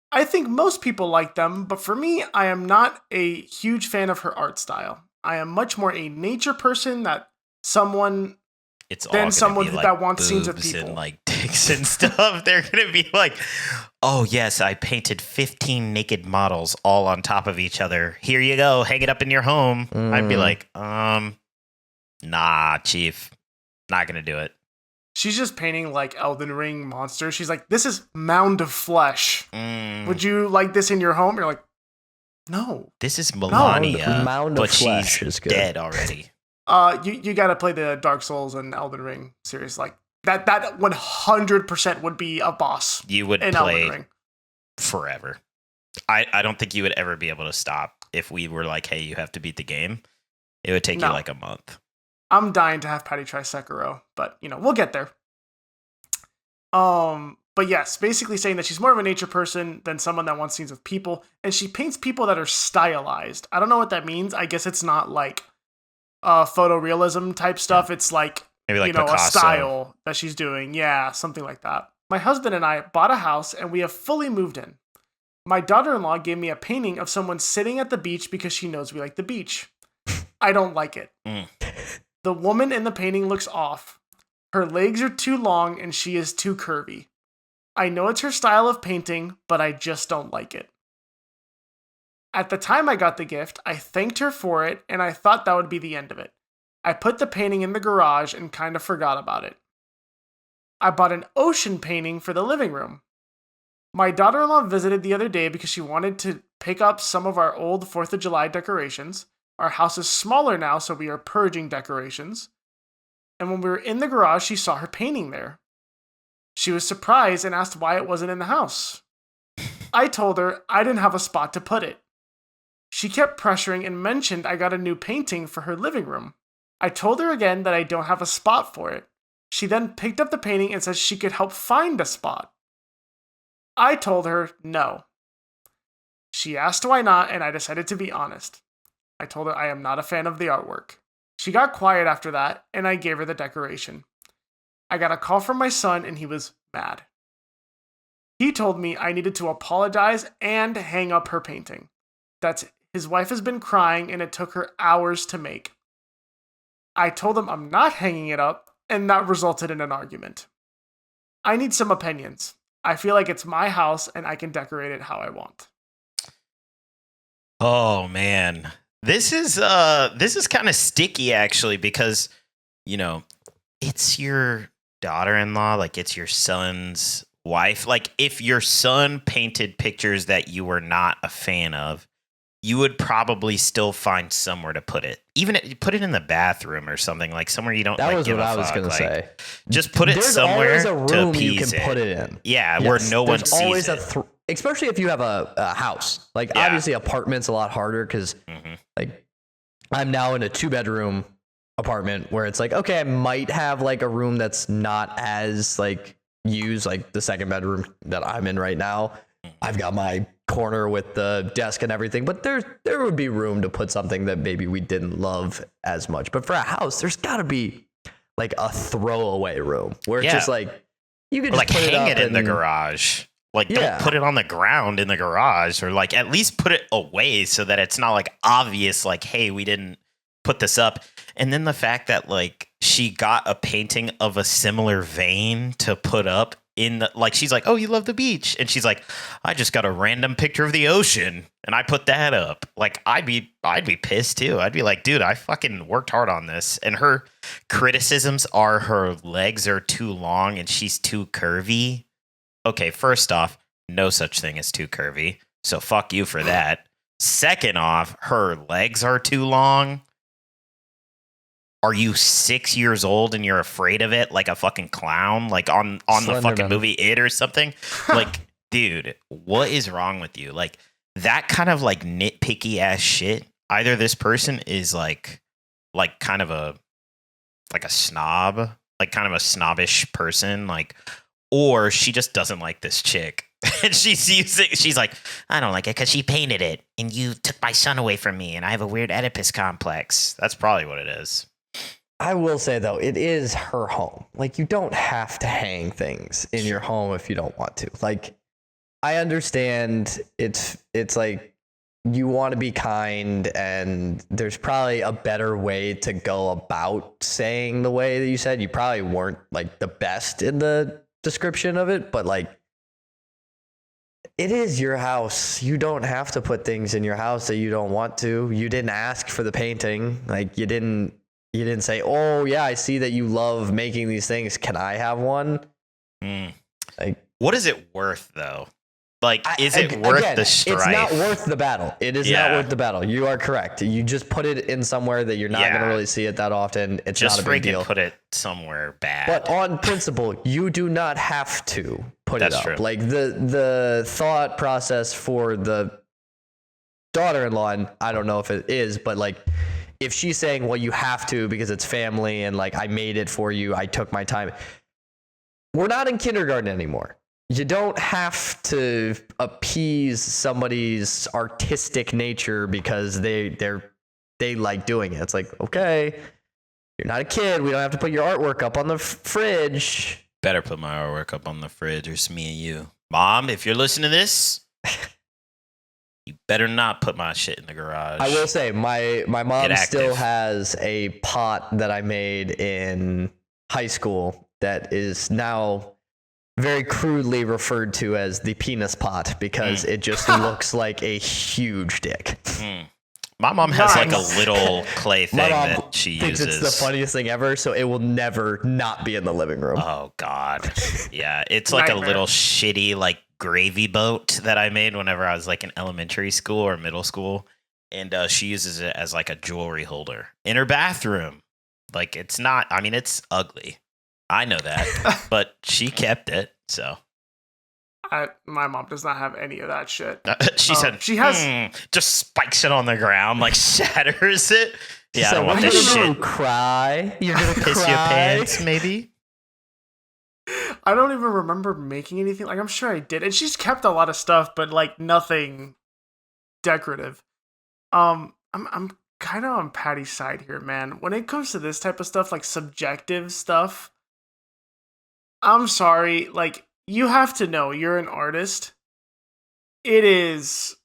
I think most people like them, but for me, I am not a huge fan of her art style. I am much more a nature person than someone that wants scenes with people. And like dicks and stuff. They're gonna be like, "Oh yes, I painted 15 naked models all on top of each other. Here you go, hang it up in your home." I'd be like, nah, chief, not gonna do it. She's just painting like Elden Ring monsters. She's like, "This is mound of flesh. Would you like this in your home?" You're like, "No." This is Melania, Mound but of flesh she's is good. dead already. You got to play the Dark Souls and Elden Ring series. Like that 100% would be a boss. You would in Elden play Ring. forever. I don't think you would ever be able to stop if we were like, "Hey, you have to beat the game." It would take you like a month. I'm dying to have Paddy try Sekiro, but we'll get there. But yes, basically saying that she's more of a nature person than someone that wants scenes with people, and she paints people that are stylized. I don't know what that means. I guess it's not like photorealism type stuff. It's like Maybe like a Picasso. style that she's doing. Yeah, something like that. My husband and I bought a house and we have fully moved in. My daughter-in-law gave me a painting of someone sitting at the beach because she knows we like the beach. I don't like it. The woman in the painting looks off. Her legs are too long and she is too curvy. I know it's her style of painting, but I just don't like it. At the time I got the gift, I thanked her for it and I thought that would be the end of it. I put the painting in the garage and kind of forgot about it. I bought an ocean painting for the living room. My daughter-in-law visited the other day because she wanted to pick up some of our old 4th of July decorations. Our house is smaller now, so we are purging decorations. And when we were in the garage, she saw her painting there. She was surprised and asked why it wasn't in the house. I told her I didn't have a spot to put it. She kept pressuring and mentioned I got a new painting for her living room. I told her again that I don't have a spot for it. She then picked up the painting and said she could help find a spot. I told her no. She asked why not, and I decided to be honest. I told her I am not a fan of the artwork. She got quiet after that, and I gave her the decoration. I got a call from my son, and he was mad. He told me I needed to apologize and hang up her painting. His wife has been crying, and it took her hours to make. I told him I'm not hanging it up, and that resulted in an argument. I need some opinions. I feel like it's my house, and I can decorate it how I want. Oh man, this is kind of sticky actually because it's your daughter-in-law, like it's your son's wife. Like if your son painted pictures that you were not a fan of, you would probably still find somewhere to put it. Even put it in the bathroom or something, like somewhere you don't. That like, was give what a I was fuck. gonna Like, say. Just put it There's somewhere always a to room you appease can it. put it in. Yeah, where no one There's sees always it. Especially if you have a house. Like obviously, apartment's a lot harder because like I'm now in a 2-bedroom apartment where it's like, okay, I might have like a room that's not as like used, like the 2nd bedroom that I'm in right now. I've got my corner with the desk and everything, but there would be room to put something that maybe we didn't love as much. But for a house, there's got to be like a throwaway room where it's just like you could just like put hang it it up in the garage. Like, Yeah. don't put it on the ground in the garage, or like at least put it away so that it's not like obvious, like, hey, we didn't put this up. And then the fact that like she got a painting of a similar vein to put up in the, like, she's like, oh, you love the beach. And she's like, I just got a random picture of the ocean and I put that up. Like, I'd be pissed too. I'd be like, dude, I fucking worked hard on this. And her criticisms are her legs are too long and she's too curvy. Okay, first off, no such thing as too curvy. So fuck you for that. Second off, her legs are too long. Are you 6 years old and you're afraid of it like a fucking clown? Like on the fucking movie It or something? Like, dude, what is wrong with you? Like, that kind of like nitpicky ass shit. Either this person is like kind of a snob, like kind of a snobbish person, like, or she just doesn't like this chick. And she's like, I don't like it because she painted it and you took my son away from me and I have a weird Oedipus complex. That's probably what it is. I will say though, it is her home. Like, you don't have to hang things in your home if you don't want to. Like, I understand it's like you want to be kind and there's probably a better way to go about saying the way that you said. You probably weren't like the best in the description of it, but like, it is your house. You don't have to put things in your house that you don't want to. You didn't ask for the painting. Like, you didn't say, oh yeah, I see that you love making these things. Can I have one? Like, what is it worth though? Like, is it worth the strife? It's not worth the battle. It is not worth the battle. You are correct. You just put it in somewhere that you're not going to really see it that often. It's just not a big deal. Put it somewhere bad. But on principle, you do not have to put it up. True. Like, the thought process for the daughter-in-law, and I don't know if it is, but like, if she's saying, well, you have to because it's family and like, I made it for you, I took my time. We're not in kindergarten anymore. You don't have to appease somebody's artistic nature because they like doing it. It's like, okay, you're not a kid. We don't have to put your artwork up on the fridge. Better put my artwork up on the fridge, or it's me and you. Mom, if you're listening to this, you better not put my shit in the garage. I will say, my mom still has a pot that I made in high school that is now very crudely referred to as the penis pot because it just looks like a huge dick. My mom has like a little clay thing that she uses. It's the funniest thing ever, so it will never not be in the living room. Oh God, yeah, it's like a little shitty like gravy boat that I made whenever I was like in elementary school or middle school, and she uses it as like a jewelry holder in her bathroom. Like, it's not. I mean, it's ugly. I know that, but she kept it. So my mom does not have any of that shit. She said she has just spikes it on the ground, like shatters it. Yeah, I don't want this shit. shit. Cry. You're gonna piss cry. your pants, maybe. I don't even remember making anything. Like, I'm sure I did, and she's kept a lot of stuff, but like nothing decorative. I'm kind of on Paddy's side here, man. When it comes to this type of stuff, like subjective stuff, I'm sorry, like, you have to know you're an artist. It is,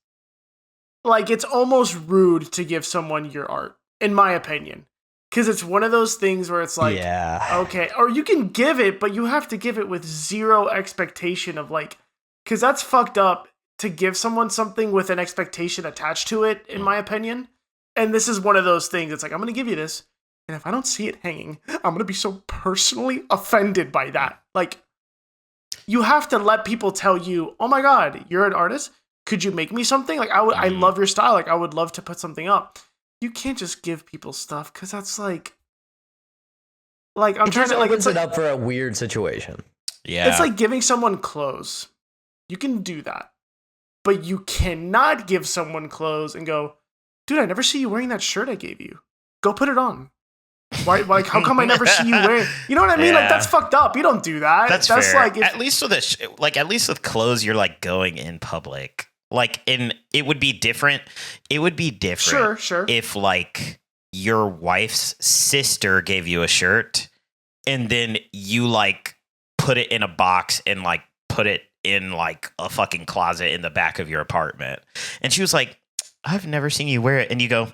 like, it's almost rude to give someone your art, in my opinion. Because it's one of those things where it's like, okay, or you can give it, but you have to give it with zero expectation of, like, because that's fucked up to give someone something with an expectation attached to it, in my opinion. And this is one of those things. It's like, I'm going to give you this, and if I don't see it hanging, I'm going to be so personally offended by that. Like, you have to let people tell you, oh my God, you're an artist? Could you make me something? Like, I love your style. Like, I would love to put something up. You can't just give people stuff, because that's like I'm trying to, like, it's it up for a weird situation. Yeah. It's like giving someone clothes. You can do that, but you cannot give someone clothes and go, dude, I never see you wearing that shirt I gave you. Go put it on. Why? Like, how come I never see you wearing? You know what I mean? Yeah. Like, that's fucked up. You don't do that. That's fair. Like, at least with at least with clothes, you're like going in public. Like, it would be different. It would be different. Sure. If like your wife's sister gave you a shirt, and then you like put it in a box and like put it in like a fucking closet in the back of your apartment. And she was like, I've never seen you wear it. And you go,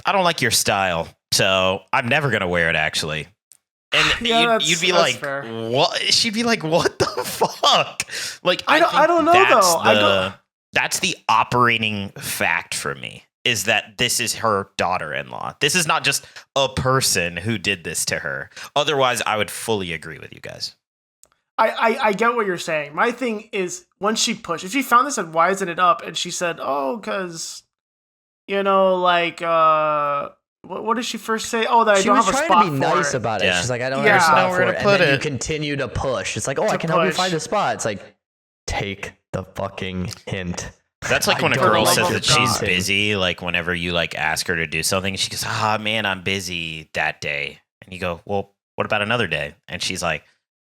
I don't like your style, so I'm never going to wear it actually. And you'd be like, fair. what? She'd be like, what the fuck? Like, I don't know though. That's the operating fact for me, is that this is her daughter-in-law. This is not just a person who did this to her. Otherwise, I would fully agree with you guys. I get what you're saying. My thing is, once she pushed, if she found this and why isn't it up, and she said, oh, because, like, what did she first say? Oh, that I don't have a spot for it. She was trying to be nice about it. Yeah. She's like, I don't have a spot for it. And then you continue to push. It's like, oh, I can help you find a spot. It's like, take the fucking hint. That's like when a girl says that she's busy, like whenever you like ask her to do something, she goes, man, I'm busy that day. And you go, well, what about another day? And she's like,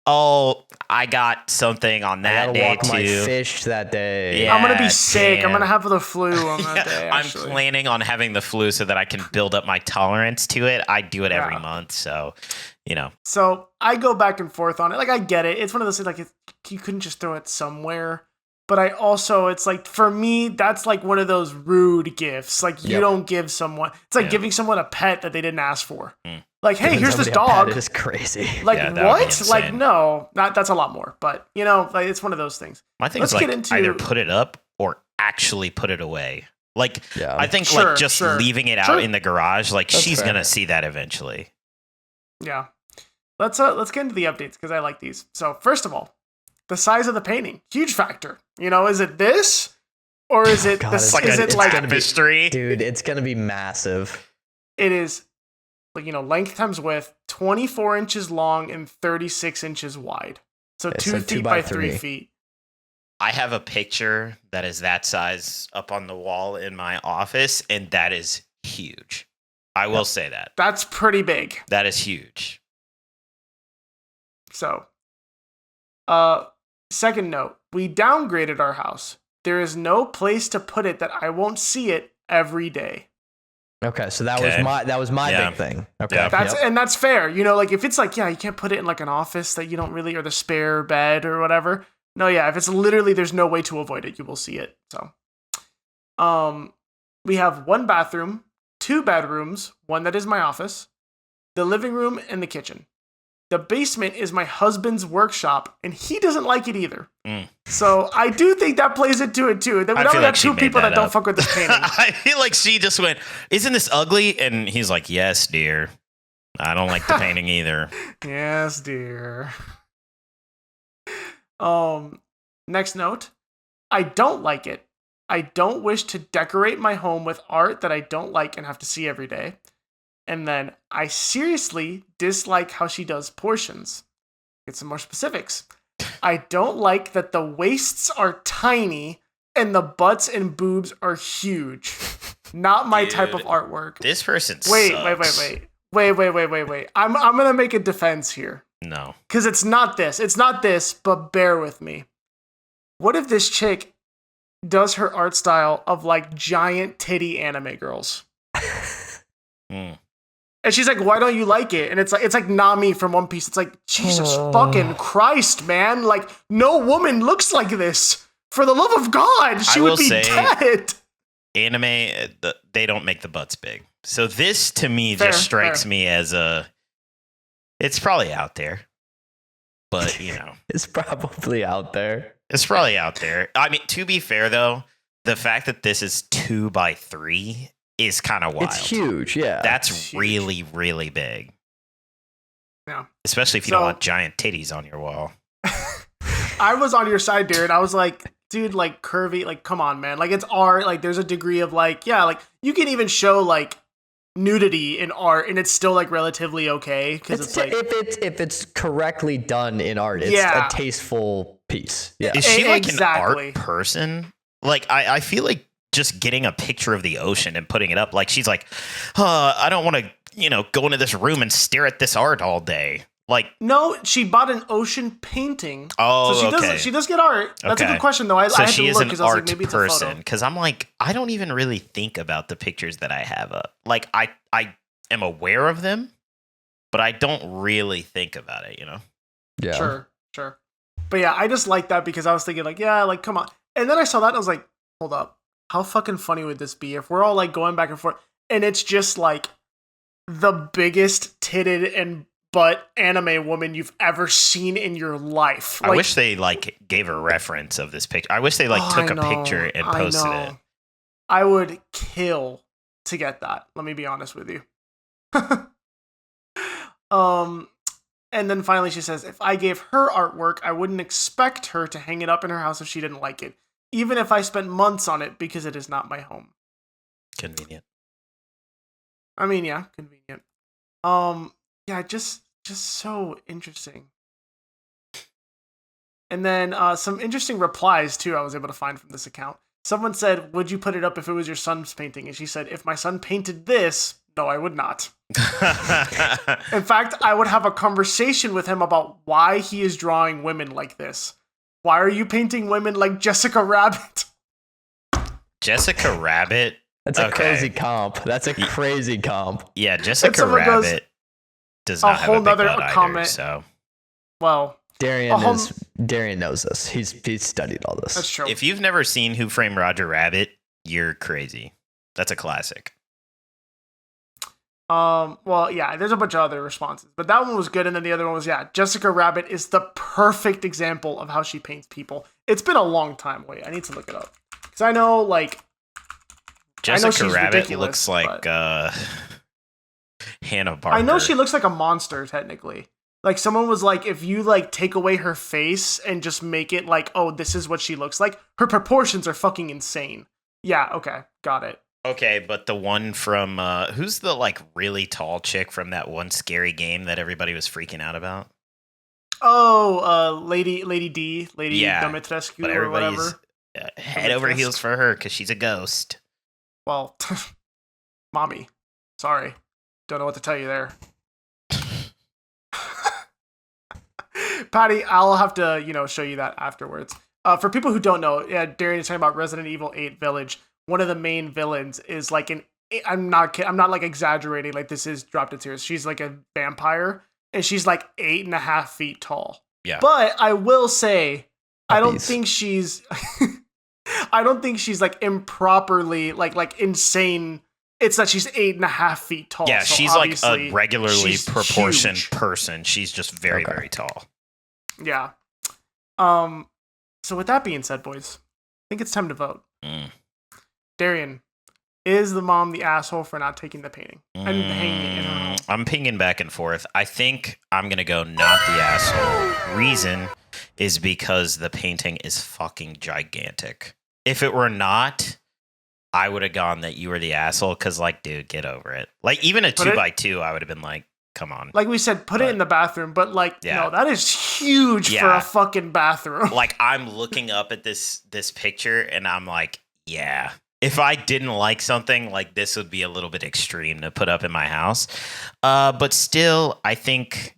oh, I got something on that day walk my fish that day. Yeah, I'm going to be sick. I'm going to have the flu on that day. I'm planning on having the flu so that I can build up my tolerance to it. I do it every month. So, So I go back and forth on it. Like, I get it. It's one of those things, like, you couldn't just throw it somewhere. But I also, it's like, for me, that's like one of those rude gifts. Like, you don't give someone, it's like giving someone a pet that they didn't ask for. Like, hey, here's this dog. That is crazy. Like, what? Like, no, that's a lot more. But, like, it's one of those things. My thing is, like, either put it up or actually put it away. Like, I think, like, just leaving it out in the garage, like, she's going to see that eventually. Yeah. Let's get into the updates, because I like these. So, first of all, the size of the painting, huge factor. Is it this, or is it this? Like is it like tapestry? Dude, it's gonna be massive. It is, like, length times width, 24 inches long and 36 inches wide. So 2 feet by 3 feet. I have a picture that is that size up on the wall in my office, and that is huge. I will say that. That's pretty big. That is huge. So, second note, we downgraded our house. There is no place to put it that I won't see it every day. Okay, so that was my big thing. Okay, and that's fair. Like, if it's like, you can't put it in like an office that you don't really, or the spare bed or whatever. No, if it's literally, there's no way to avoid it, you will see it. So, we have 1 bathroom, 2 bedrooms, one that is my office, the living room, and the kitchen. The basement is my husband's workshop, and he doesn't like it either. So I do think that plays into it too. Then we only have 2 people that don't fuck with this painting. I feel like she just went, isn't this ugly? And he's like, yes, dear. I don't like the painting either. Yes, dear. Next note. I don't like it. I don't wish to decorate my home with art that I don't like and have to see every day. And then, I seriously dislike how she does portions. Get some more specifics. I don't like that the waists are tiny and the butts and boobs are huge. Not my type of artwork. This person Wait. sucks. I'm gonna make a defense here. No. Because it's not this. It's not this, but bear with me. What if this chick does her art style of, like, giant titty anime girls? And she's like, why don't you like it? And it's like Nami from One Piece. It's like, Jesus fucking Christ, man. Like, no woman looks like this. For the love of God, she would be dead. Anime, they don't make the butts big. So this, to me, just strikes me as it's probably out there. But, It's probably out there. It's probably out there. I mean, to be fair, though, the fact that this is 2 by 3 is kind of wild. It's huge, yeah. That's really, really big. Yeah. Especially if you don't want giant titties on your wall. I was on your side, Darren. I was like, dude, like, curvy, like, come on, man. Like, it's art. Like, there's a degree of, like, like, you can even show, like, nudity in art, and it's still, like, relatively okay. Because it's like, if it's correctly done in art, it's a tasteful piece. Yeah. Is she like an art person? Like, I feel like just getting a picture of the ocean and putting it up, like, she's like, I don't want to, go into this room and stare at this art all day. Like, no, she bought an ocean painting. Oh, so she does get art. That's a good question, though. So she is an art person, because I'm like, I don't even really think about the pictures that I have up. Like, I am aware of them, but I don't really think about it. Yeah. Sure. But yeah, I just like that because I was thinking like, yeah, like come on. And then I saw that and I was like, hold up. How fucking funny would this be if we're all like going back and forth and it's just like the biggest titted and butt anime woman you've ever seen in your life. I wish they like gave a reference of this picture. I wish they like took a picture and posted it. I would kill to get that. Let me be honest with you. And then finally she says, if I gave her artwork, I wouldn't expect her to hang it up in her house if she didn't like it, even if I spent months on it because it is not my home. Convenient. I mean, yeah, convenient. Yeah, just so interesting. And then some interesting replies too I was able to find from this account. Someone said, would you put it up if it was your son's painting? And she said, if my son painted this, no, I would not. In fact, I would have a conversation with him about why he is drawing women like this. Why are you painting women like Jessica Rabbit? Jessica Rabbit? That's a crazy comp. That's a crazy comp. Yeah, Jessica Rabbit does not have a big butt either, so. Well, Darrien knows this. He's studied all this. That's true. If you've never seen Who Framed Roger Rabbit, you're crazy. That's a classic. Well, yeah, there's a bunch of other responses, but that one was good, and then the other one was, yeah, Jessica Rabbit is the perfect example of how she paints people. It's been a long time. Wait, I need to look it up. Because I know, like, Jessica Rabbit looks like Hannah Barker. I know she looks like a monster, technically. Like, someone was like, if you, like, take away her face and just make it like, oh, this is what she looks like, her proportions are fucking insane. Yeah, okay, got it. Okay, but the one from, who's the, like, really tall chick from that one scary game that everybody was freaking out about? Oh, Lady D, Lady Dimitrescu but or whatever. Head over heels for her because she's a ghost. Well, mommy, sorry. Don't know what to tell you there. Paddy, I'll have to, show you that afterwards. For people who don't know, Darrien is talking about Resident Evil 8 Village. One of the main villains is like I'm not like exaggerating, like this is dropped in tears. She's like a vampire and she's like 8.5 feet tall. Yeah. But I will say, I don't think she's like improperly like insane. It's that she's 8.5 feet tall. Yeah, so she's like a regularly proportioned person. She's just very, very tall. Yeah. So with that being said, boys, I think it's time to vote. Darrien, is the mom the asshole for not taking the painting and hanging it in her home? I'm pinging back and forth. I think I'm going to go not the asshole. Reason is because the painting is fucking gigantic. If it were not, I would have gone that you were the asshole because, like, dude, get over it. Like, even a 2x2, I would have been like, come on. Like we said, put it in the bathroom, but like, no, that is huge for a fucking bathroom. Like, I'm looking up at this picture and I'm like, yeah. If I didn't like something, like this would be a little bit extreme to put up in my house. But still, I think,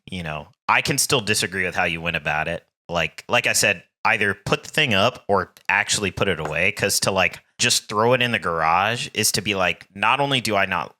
I can still disagree with how you went about it. Like I said, either put the thing up or actually put it away. Because to like just throw it in the garage is to be like, not only do I not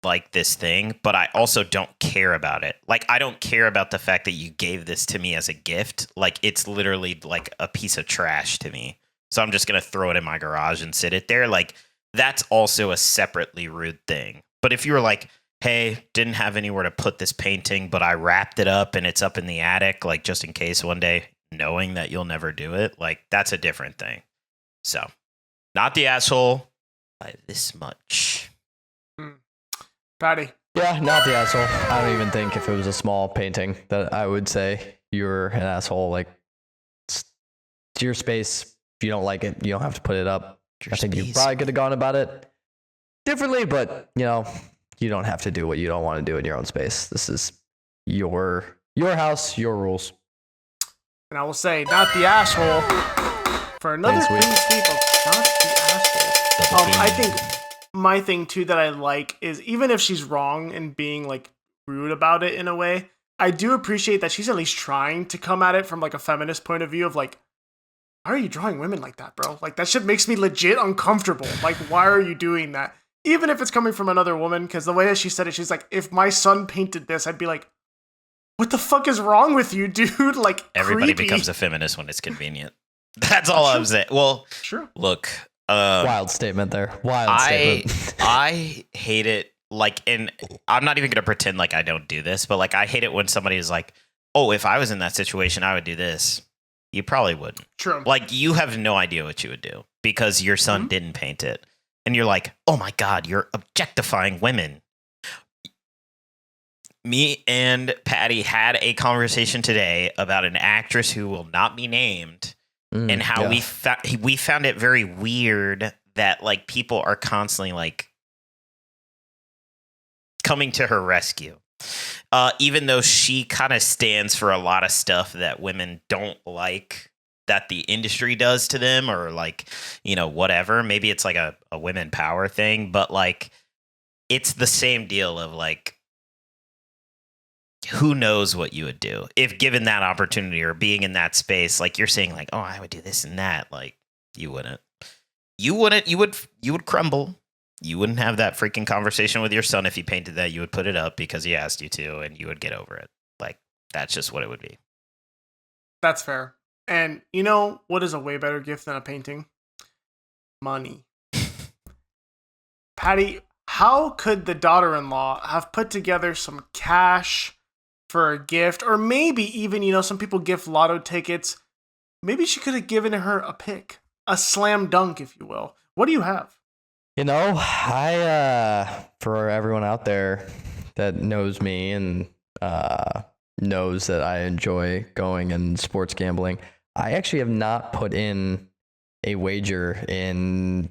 like this thing, but I also don't care about it. Like, I don't care about the fact that you gave this to me as a gift. Like, it's literally like a piece of trash to me. So I'm just going to throw it in my garage and sit it there. Like, that's also a separately rude thing. But if you were like, hey, didn't have anywhere to put this painting, but I wrapped it up and it's up in the attic, like just in case one day, knowing that you'll never do it, like that's a different thing. So, not the asshole by this much. Paddy. Yeah, not the asshole. I don't even think if it was a small painting that I would say you're an asshole. Like, it's your space. If you don't like it, you don't have to put it up. I think you probably could have gone about it differently, but you don't have to do what you don't want to do in your own space. This is your house, your rules. And I will say, not the asshole for another clean sweep of not the asshole. I think my thing too that I like is even if she's wrong and being like rude about it in a way, I do appreciate that she's at least trying to come at it from like a feminist point of view of like, why are you drawing women like that, bro? Like, that shit makes me legit uncomfortable. Like, why are you doing that? Even if it's coming from another woman, because the way that she said it, she's like, if my son painted this, I'd be like, what the fuck is wrong with you, dude? Like, Everybody creepy. becomes a feminist when it's convenient. That's all I'm saying. Well, Sure. look, Wild statement there. Wild statement. I hate it. Like, and I'm not even gonna pretend like I don't do this, but like I hate it when somebody is like, "Oh, if I was in that situation, I would do this." You probably wouldn't. True. Like, you have no idea what you would do because your son didn't paint it, and you're like, "Oh my god, you're objectifying women." Me and Paddy had a conversation today about an actress who will not be named. And how we found it very weird that like people are constantly like coming to her rescue, even though she kind of stands for a lot of stuff that women don't like that the industry does to them, or like, you know, whatever. Maybe it's like a women power thing, but like it's the same deal of like, who knows what you would do if given that opportunity or being in that space. Like, you're saying like, oh, I would do this and that. Like, you would crumble. You wouldn't have that freaking conversation with your son if he painted that. You would put it up because he asked you to, and you would get over it. Like, that's just what it would be. That's fair. And you know what is a way better gift than a painting? Money. Paddy, how could the daughter-in-law have put together some cash for a gift? Or maybe even, you know, some people gift lotto tickets. Maybe she could have given her a pick. A slam dunk, if you will. What do you have? You know, I for everyone out there that knows me and knows that I enjoy going and sports gambling, I actually have not put in a wager in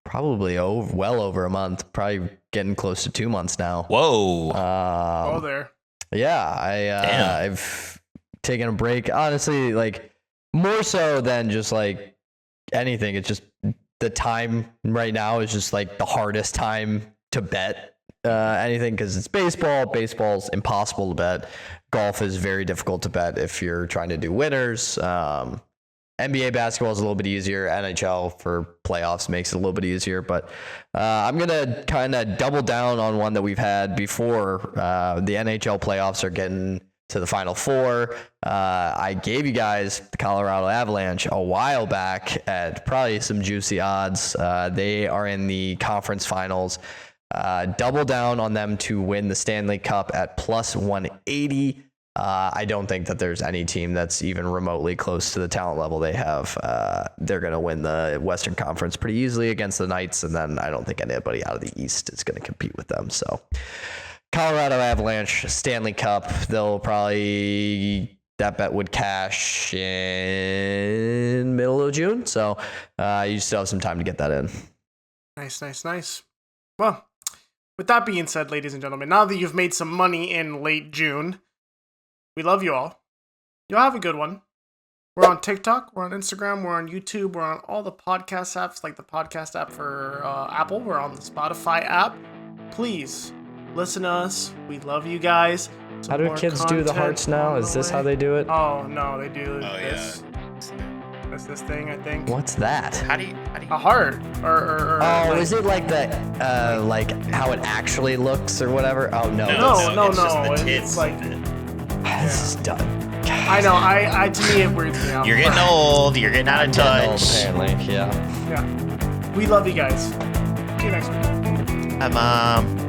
probably well over a month, probably getting close to 2 months now. Whoa. Oh, there. Yeah, I've taken a break. Honestly, like more so than just like anything. It's just the time right now is just like the hardest time to bet anything because it's baseball. Baseball's impossible to bet. Golf is very difficult to bet if you're trying to do winners. NBA basketball is a little bit easier. NHL for playoffs makes it a little bit easier. But I'm going to kind of double down on one that we've had before. The NHL playoffs are getting to the Final Four. I gave you guys the Colorado Avalanche a while back at probably some juicy odds. They are in the conference finals. Double down on them to win the Stanley Cup at plus 180. I don't think that there's any team that's even remotely close to the talent level they have. They're going to win the Western Conference pretty easily against the Knights, and then I don't think anybody out of the East is going to compete with them. So Colorado Avalanche, Stanley Cup, they'll probably, that bet would cash in middle of June. So you still have some time to get that in. Nice. Well, with that being said, ladies and gentlemen, now that you've made some money in late June, we love you all. You'll have a good one. We're on TikTok, we're on Instagram, we're on YouTube, we're on all the podcast apps, like the podcast app for Apple. We're on the Spotify app. Please listen to us. We love you guys. Some How do more kids do the content hearts now? on Is the this how way. they do it? Oh, no, they do Oh, this. That's this thing, I think. What's that? How do you A heart. Or Oh, like- is it like the like how it actually looks or whatever? Oh no. No, it's just the it's tits like- of it. This is done. I know, I to me it weirds me out. You're getting old. You're getting out of touch. Apparently, yeah. Yeah. We love you guys. See you next week. Hi, Mom.